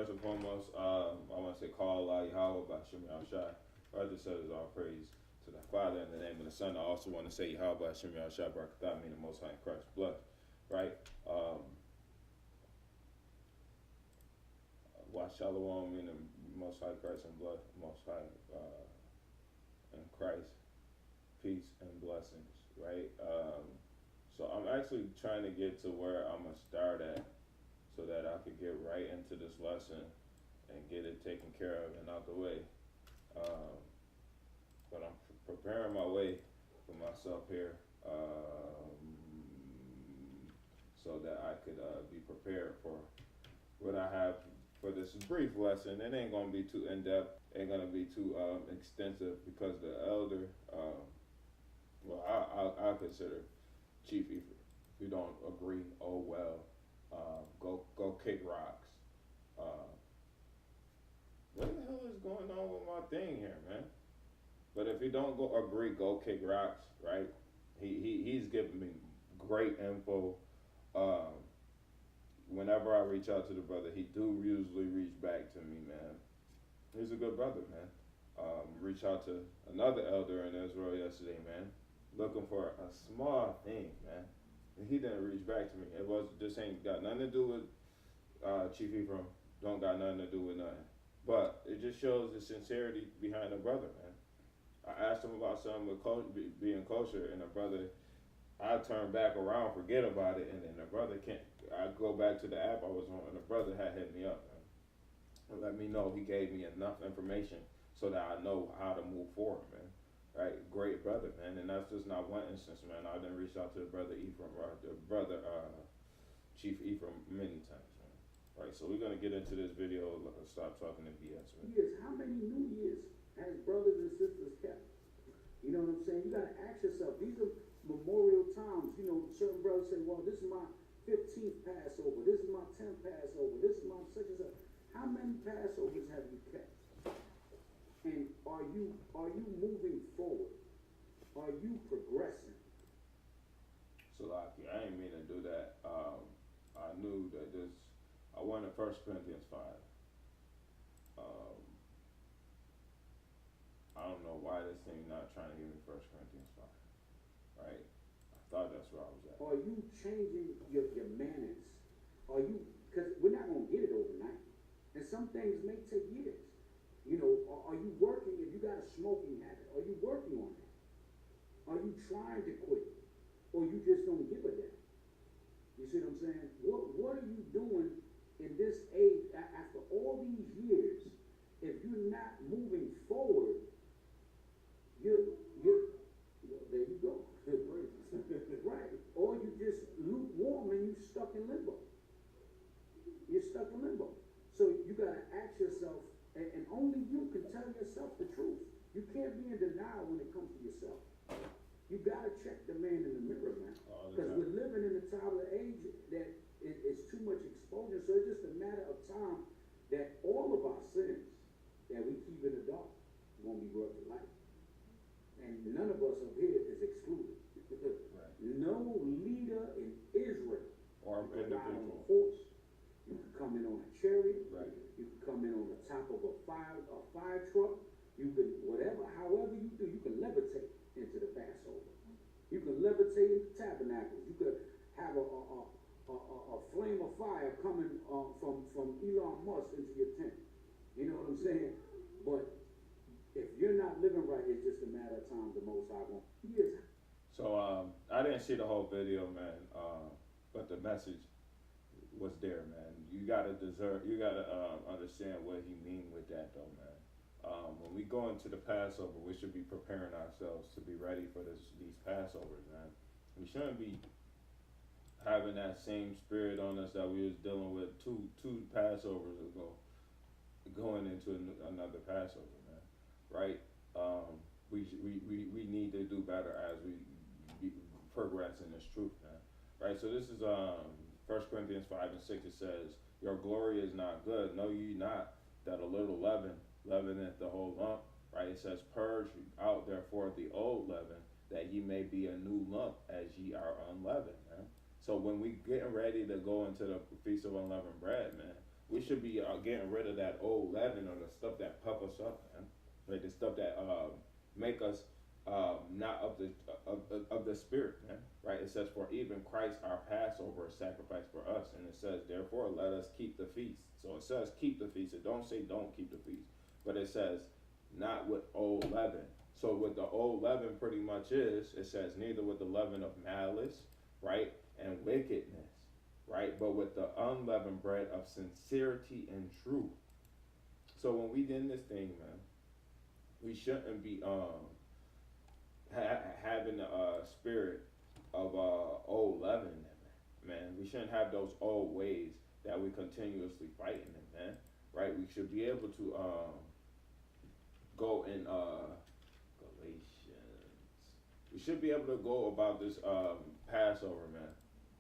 first and foremost, I want to say, call Allah Yahweh by Shemi Al-Shai. Father says all praise to the Father in the name of the Son. I also want to say Yahweh by Shemi Al-Shai, Barakatah, meaning the Most High in Christ's blood, right? Wa Shalom, meaning Most High Christ and blood, Most High in Christ, peace and blessings, right? So I'm actually trying to get to where I'm going to start at so that I could get right into this lesson and get it taken care of and out the way. But I'm preparing my way for myself here so that I could be prepared for what I have for this brief lesson. It ain't going to be too in-depth, ain't going to be too extensive because the elder, I'll consider Chief Ephraim. If you don't agree, oh well. Go kick rocks. What the hell is going on with my thing here, man? But if you don't agree, go kick rocks, right? He's giving me great info. Whenever I reach out to the brother, he do usually reach back to me, man. He's a good brother, man. Reach out to another elder in Israel yesterday, man, looking for a small thing, man. And he didn't reach back to me. This ain't got nothing to do with Chief Ephraim. Don't got nothing to do with nothing. But it just shows the sincerity behind the brother, man. I asked him about something with being kosher, and the brother, I turned back around, forget about it, and then the brother can't. I go back to the app I was on, and the brother had hit me up, man, and let me know he gave me enough information so that I know how to move forward, man. Right, great brother, man, and that's just not one instance, man. I done reached out to the brother Ephraim, right, the brother Chief Ephraim many times, man. Right, so we're gonna get into this video. Stop talking to BS, man. Years, how many New Years has brothers and sisters kept? You know what I'm saying? You gotta ask yourself. These are memorial times. You know, certain brothers say, "Well, this is my 15th Passover. This is my 10th Passover. This is my such and such." How many Passovers have you kept? And are you moving forward? Are you progressing? So, Lucky, I ain't mean to do that. I knew that this. I wanted 1 Corinthians 5. I don't know why this thing not trying to give me 1 Corinthians 5. Right? I thought that's where I was at. Are you changing your manners? Are you? Because we're not gonna get it overnight, and some things may take years. You know, are you working? If you got a smoking habit, are you working on that? Are you trying to quit? Or you just don't give a damn? You see what I'm saying? What are you doing in this age after all these years? If you're not moving forward, you're well, there you go. Right. Or you just lukewarm and you stuck in limbo. You're stuck in limbo. So you gotta ask yourself, and only you can tell yourself the truth. You can't be in denial when it comes to yourself. You gotta check the man in the mirror, man. Because we're living in a time of age that it's too much exposure. So it's just a matter of time that all of our sins that we keep in the dark are gonna be brought to light. And none of us up here is excluded. Right. No leader in Israel Or could ride on individual. a horse. You could come in on a chariot. Right. You could come in on the top of a fire truck. You could however you do, you can levitate into the Passover. You can levitate into tabernacles. You could have a flame of fire coming from Elon Musk into your tent. You know what I'm saying? But if you're not living right, it's just a matter of time. The Most High won't. Yes. So I didn't see the whole video, man, but the message was there, man. You gotta understand what he mean with that, though, man. When we go into the Passover, we should be preparing ourselves to be ready for these Passovers, man. We shouldn't be having that same spirit on us that we was dealing with two Passovers ago, going into another Passover, man. Right? We need to do better as we progress in this truth, man. Right? So this is 1 Corinthians 5 and 6. It says, "Your glory is not good. Know ye not that a little leaven leaveneth the whole lump?" Right? It says, "Purge out therefore the old leaven, that ye may be a new lump, as ye are unleavened." Man. So when we getting ready to go into the Feast of Unleavened Bread, man, we should be getting rid of that old leaven or the stuff that puff us up, man. Like the stuff that make us not of the spirit, man. Right? It says, "For even Christ our Passover is sacrificed for us," and it says, "Therefore let us keep the feast." So it says keep the feast. It don't say don't keep the feast, but it says not with old leaven. So what the old leaven pretty much is, it says neither with the leaven of malice, right, and wickedness, right, but with the unleavened bread of sincerity and truth. So when we in this thing, man, we shouldn't be having a spirit of old leaven, man. We shouldn't have those old ways that we continuously fighting in, man. Right? We should be able to go in Galatians. We should be able to go about this Passover, man.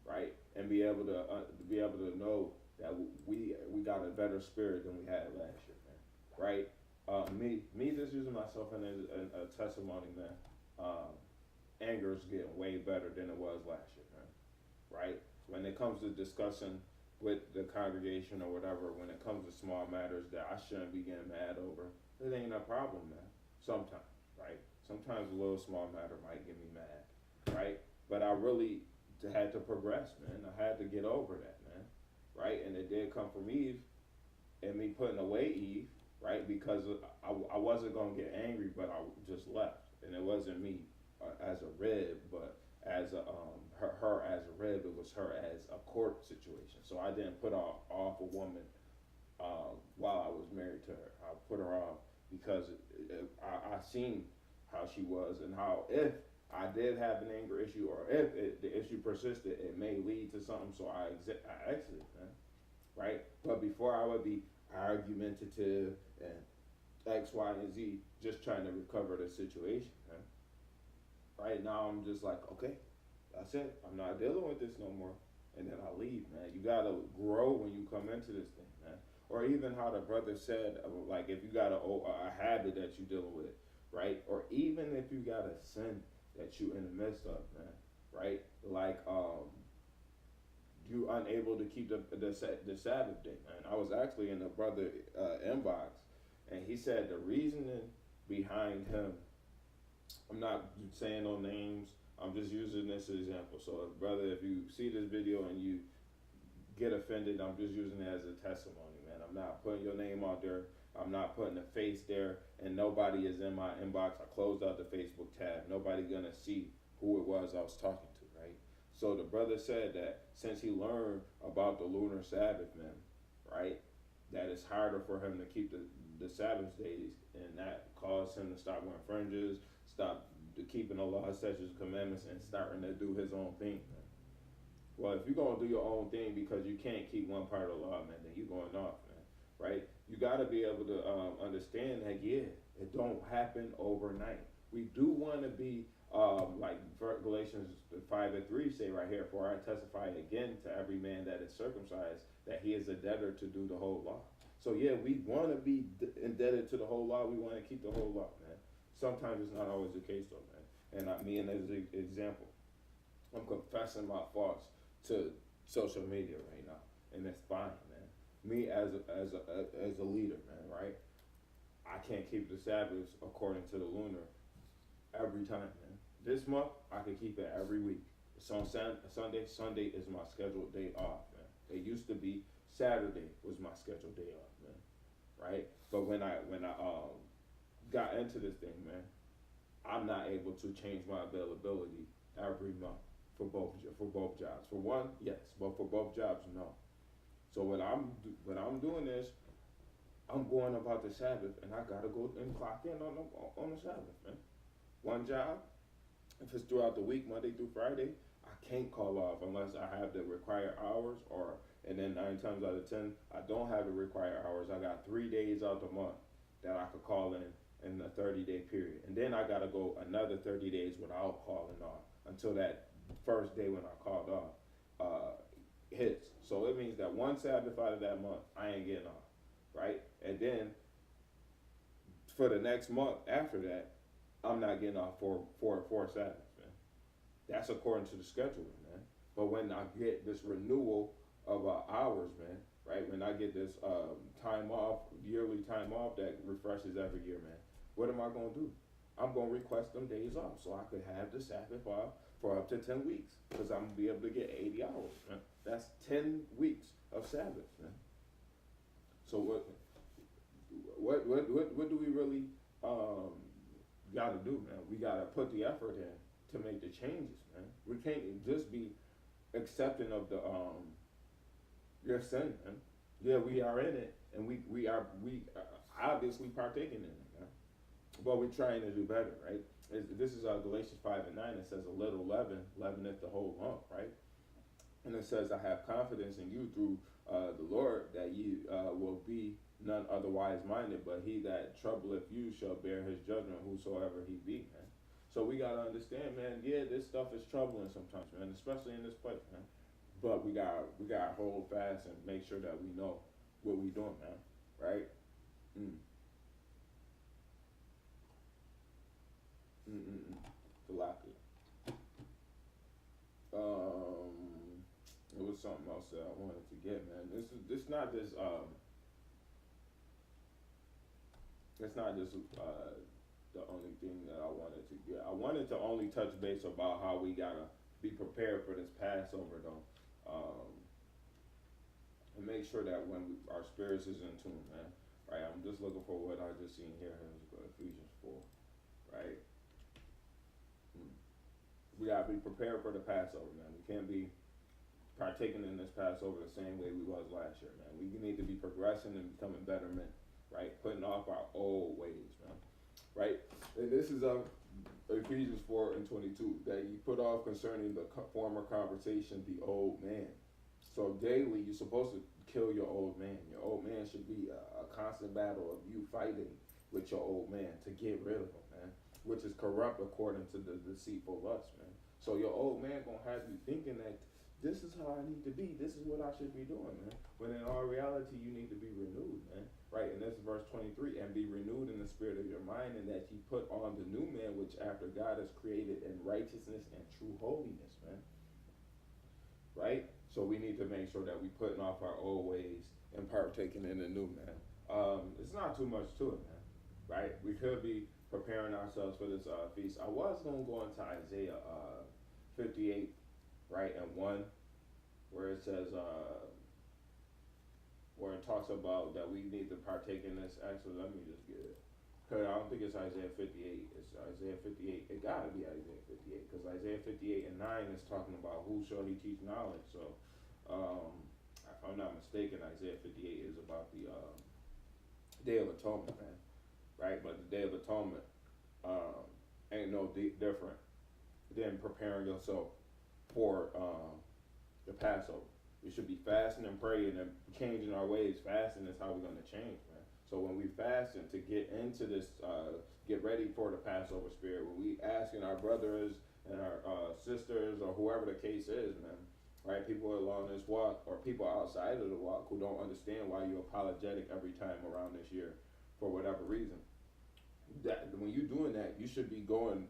Right? And be able to know that we got a better spirit than we had last year, man. Right? Me just using myself in a testimony, man. Anger is getting way better than it was last year, man. Right? When it comes to discussing with the congregation or whatever, when it comes to small matters that I shouldn't be getting mad over, it ain't a problem, man. Sometimes, right? Sometimes a little small matter might get me mad, right? But I really had to progress, man. I had to get over that, man. Right? And it did come from Eve and me putting away Eve, right? Because I wasn't going to get angry, but I just left. And it wasn't me as a rib, but as a her as a rib. It was her as a court situation. So I didn't put off a woman while I was married to her. I put her off because I seen how she was and how if I did have an anger issue or if the issue persisted, it may lead to something. So I exited, man. Right? But before I would be argumentative and X, Y, and Z, just trying to recover the situation, man. Right now, I'm just like, okay, that's it. I'm not dealing with this no more. And then I leave, man. You got to grow when you come into this thing, man. Or even how the brother said, like, if you got a habit that you're dealing with, right? Or even if you got a sin that you in the midst of, man, right? Like, you unable to keep the Sabbath day, man. I was actually in the brother inbox, and he said the reasoning behind him, I'm not saying no names, I'm just using this as an example. So, brother, if you see this video and you get offended, I'm just using it as a testimony, man. I'm not putting your name out there. I'm not putting a face there, and nobody is in my inbox. I closed out the Facebook tab. Nobody gonna see who it was I was talking to, right? So the brother said that since he learned about the lunar Sabbath, man, right, that it's harder for him to keep the Sabbath days, and that caused him to stop wearing fringes, stop keeping the law, statutes, commandments, and starting to do his own thing, man. Well, if you're gonna do your own thing because you can't keep one part of the law, man, then you're going off, man. Right? You got to be able to understand that, yeah, it don't happen overnight. We do want to be like Galatians 5:3 say right here, "For I testify again to every man that is circumcised that he is a debtor to do the whole law." So yeah, we want to be indebted to the whole law. We want to keep the whole law, man. Sometimes it's not always the case, though, man. And me, and as an example, I'm confessing my faults to social media right now, and it's fine, man. Me as a leader, man, right? I can't keep the Sabbath according to the lunar every time, man. This month I can keep it every week. It's on Sunday. Sunday is my scheduled day off, man. It used to be Saturday was my scheduled day off, man. Right? But when I got into this thing, man, I'm not able to change my availability every month for both jobs. For one, yes, but for both jobs, no. So what I'm doing is I'm going about the Sabbath, and I gotta go and clock in on the Sabbath, man. One job, if it's throughout the week, Monday through Friday, I can't call off unless I have the required hours, and then 9 times out of 10, I don't have the required hours. I got 3 days out the month that I could call in a 30-day period, and then I gotta go another 30 days without calling off until that first day when I called off hits. So it means that one Sabbath out of that month, I ain't getting off, right? And then for the next month after that, I'm not getting off for Sabbaths, man. That's according to the schedule, man. But when I get this renewal of hours, man, right? When I get this time off, yearly time off that refreshes every year, man, what am I going to do? I'm going to request them days off so I could have the Sabbath off for up to 10 weeks because I'm going to be able to get 80 hours, man. That's 10 weeks of Sabbath, man. So what do we really got to do, man? We got to put the effort in to make the changes, man. We can't just be accepting of the your sin, man. Yeah, we are in it, and we obviously partaking in it, man. But we're trying to do better, right? This is Galatians 5:9. It says, "A little leaven leaveneth the whole lump," right? And it says, "I have confidence in you through the Lord that ye will be none otherwise minded, but he that troubleth you shall bear his judgment, whosoever he be," man. So we gotta understand, man. Yeah, this stuff is troubling sometimes, man, especially in this place, man. But we gotta hold fast and make sure that we know what we doing, man. Right? Mm. Mm. Tilapia. It was something else that I wanted to get, man. This not this it's not just the only thing that I wanted to get. I wanted to only touch base about how we gotta be prepared for this Passover, though, and make sure that when our spirits is in tune, man. Right? I'm just looking for what I just seen here. Let's go Ephesians 4, right? We gotta be prepared for the Passover, man. We can't be partaking in this Passover the same way we was last year, man. We need to be progressing and becoming better men, right? Putting off our old ways, man, right? And this is Ephesians 4:22, that you put off concerning the former conversation the old man. So daily you're supposed to kill your old man. Your old man should be a constant battle of you fighting with your old man to get rid of him, man, which is corrupt according to the deceitful lust, man. So your old man gonna have you thinking that this is how I need to be, this is what I should be doing, man. When in all reality, you need to be renewed, man. Right, and this is verse 23, "And be renewed in the spirit of your mind, and that ye put on the new man, which after God is created in righteousness and true holiness," man. Right? So we need to make sure that we putting off our old ways and partaking in the new, man. It's not too much to it, man. Right? We could be preparing ourselves for this feast. I was gonna go into Isaiah 58, right, and 1, where it says where it talks about that we need to partake in this. Actually, let me just get it, because I don't think it's Isaiah 58. It's Isaiah 58. It gotta be Isaiah 58, because Isaiah 58:9 is talking about who shall he teach knowledge. So, if I'm not mistaken, Isaiah 58 is about the Day of Atonement, man. Right? But the Day of Atonement ain't no different than preparing yourself for the Passover. We should be fasting and praying and changing our ways. Fasting is how we're going to change, man. So when we fasting to get into this, get ready for the Passover spirit, when we asking our brothers and our sisters or whoever the case is, man, right? People along this walk or people outside of the walk who don't understand why you're apologetic every time around this year for whatever reason. That when you're doing that, you should be going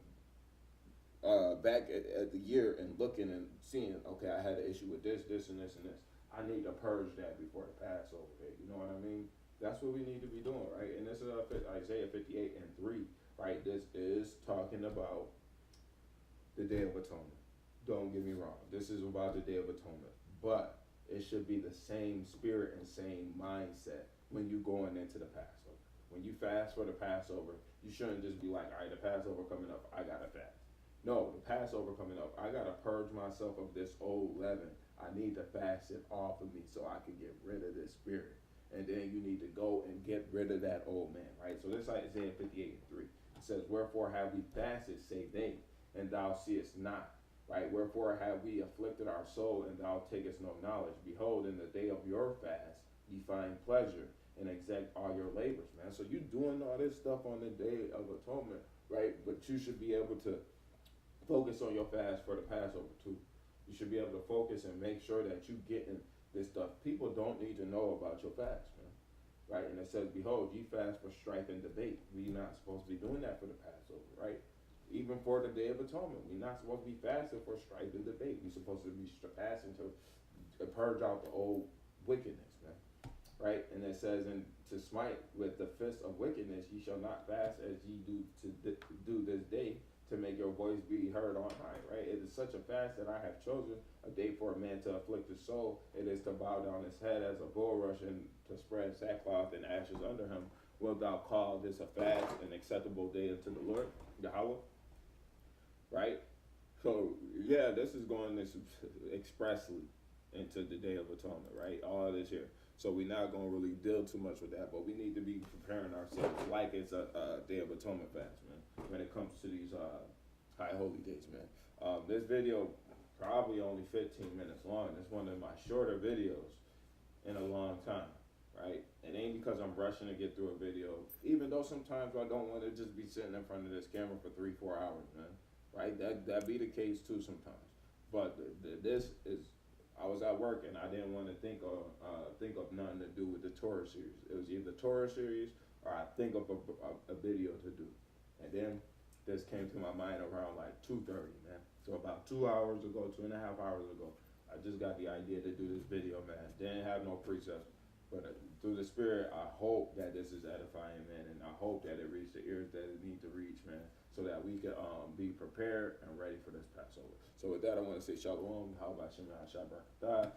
back at the year and looking and seeing, okay, I had an issue with this, this, and this, and this. I need to purge that before the Passover day. You know what I mean? That's what we need to be doing, right? And this is Isaiah 58:3, right? This is talking about the Day of Atonement. Don't get me wrong. This is about the Day of Atonement. But it should be the same spirit and same mindset when you going into the Passover. When you fast for the Passover, you shouldn't just be like, all right, the Passover coming up, I gotta fast. No, the Passover coming up, I gotta purge myself of this old leaven. I need to fast it off of me so I can get rid of this spirit. And then you need to go and get rid of that old man, right? So this is Isaiah 58:3. It says, "Wherefore have we fasted, say they, and thou seest not, right? Wherefore have we afflicted our soul, and thou takest no knowledge? Behold, in the day of your fast, ye find pleasure, and exact all your labors," man. So you doing all this stuff on the Day of Atonement, right? But you should be able to focus on your fast for the Passover too. You should be able to focus and make sure that you getting this stuff. People don't need to know about your fast, man. Right? And it says, "Behold, ye fast for strife and debate." We're not supposed to be doing that for the Passover, right? Even for the Day of Atonement, we're not supposed to be fasting for strife and debate. We're supposed to be fasting to purge out the old wickedness, man. right? And it says, "And to smite with the fist of wickedness, ye shall not fast as ye do do this day, to make your voice be heard on high," right? It is such a fast that I have chosen, a day for a man to afflict his soul. It is to bow down his head as a bulrush, and to spread sackcloth and ashes under him. Wilt thou call this a fast, an acceptable day unto the Lord, Yahweh? Right? So, yeah, this is going this expressly into the Day of Atonement, right? All this here. So we're not going to really deal too much with that, but we need to be preparing ourselves like it's a Day of Atonement fast, man, when it comes to these high holy days, man. This video probably only 15 minutes long. It's one of my shorter videos in a long time, right? It ain't because I'm rushing to get through a video, even though sometimes I don't want to just be sitting in front of this camera for 3-4 hours, man. Right? That be the case too sometimes. But this is, I was at work and I didn't want to think of nothing to do with the Torah series. It was either Torah series or I think of a video to do. And then this came to my mind around like 2:30, man. So about 2 hours ago, 2.5 hours ago, I just got the idea to do this video, man. Didn't have no precepts. But through the Spirit, I hope that this is edifying, man, and I hope that it reaches the ears that it needs to reach, man, so that we can be prepared and ready for this Passover. So with that, I want to say shalom, how about Shema, Shabbat,